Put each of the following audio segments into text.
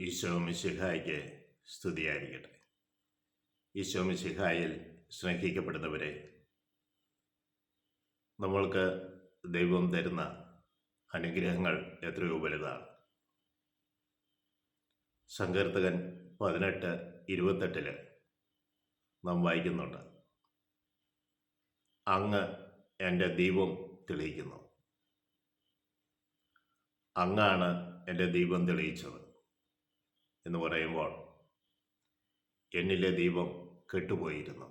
ഈശോ മിശിഹായ്ക്ക് സ്തുതിയായിരിക്കട്ടെ. ഈശോ മിശിഹായിൽ സ്നേഹിക്കപ്പെടുന്നവരെ, നമ്മൾക്ക് ദൈവം തരുന്ന അനുഗ്രഹങ്ങൾ എത്രയോ വലുതാണ്. സങ്കീർത്തകൻ 18:28 നാം വായിക്കുന്നുണ്ട്, അങ്ങ് എൻ്റെ ദീപം തെളിയിക്കുന്നു. അങ്ങാണ് എൻ്റെ ദീപം തെളിയിച്ചത് എന്ന് പറയുമ്പോൾ എന്നിലെ ദീപം കെട്ടുപോയിരുന്നു.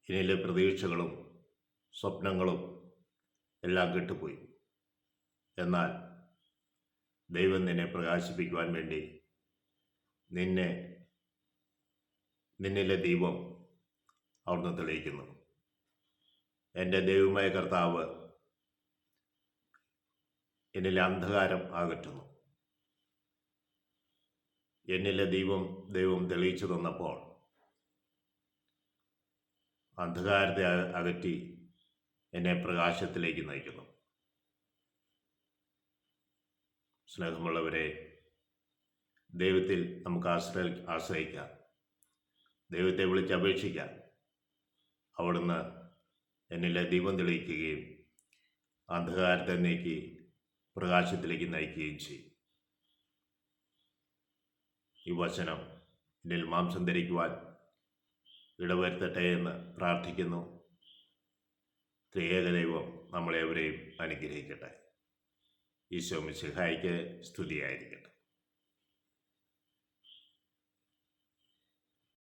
എന്നിലെ പ്രതീക്ഷകളും സ്വപ്നങ്ങളും എല്ലാം കെട്ടുപോയി. എന്നാൽ ദൈവം നിന്നെ പ്രകാശിപ്പിക്കുവാൻ വേണ്ടി നിന്നിലെ ദീപം അവിടുന്ന് തെളിയിക്കുന്നു. എൻ്റെ ദൈവമായ കർത്താവ് എന്നിലെ അന്ധകാരം അകറ്റുന്നു. എന്നിലെ ദൈവം തെളിയിച്ചു തന്നപ്പോൾ അന്ധകാരത്തെ അകറ്റി എന്നെ പ്രകാശത്തിലേക്ക് നയിക്കുന്നു. സ്നേഹമുള്ളവരെ, ദൈവത്തിൽ നമുക്ക് ആശ്രയിക്കാം. ദൈവത്തെ വിളിച്ചപേക്ഷിക്കാം. അവിടുന്ന് എന്നിലെ ദീപം തെളിയിക്കുകയും അന്ധകാരത്തെ നീക്കി പ്രകാശത്തിലേക്ക് നയിക്കുകയും ചെയ്യും. ഈ വചനം എന്നിൽ മാംസം ധരിക്കുവാൻ ഇടവരുത്തട്ടെ എന്ന് പ്രാർത്ഥിക്കുന്നു. ത്രിയേക ദൈവം നമ്മളെവരെയും അനുഗ്രഹിക്കട്ടെ. ഈശോ മിശിഹായ്ക്ക് സ്തുതിയായിരിക്കട്ടെ.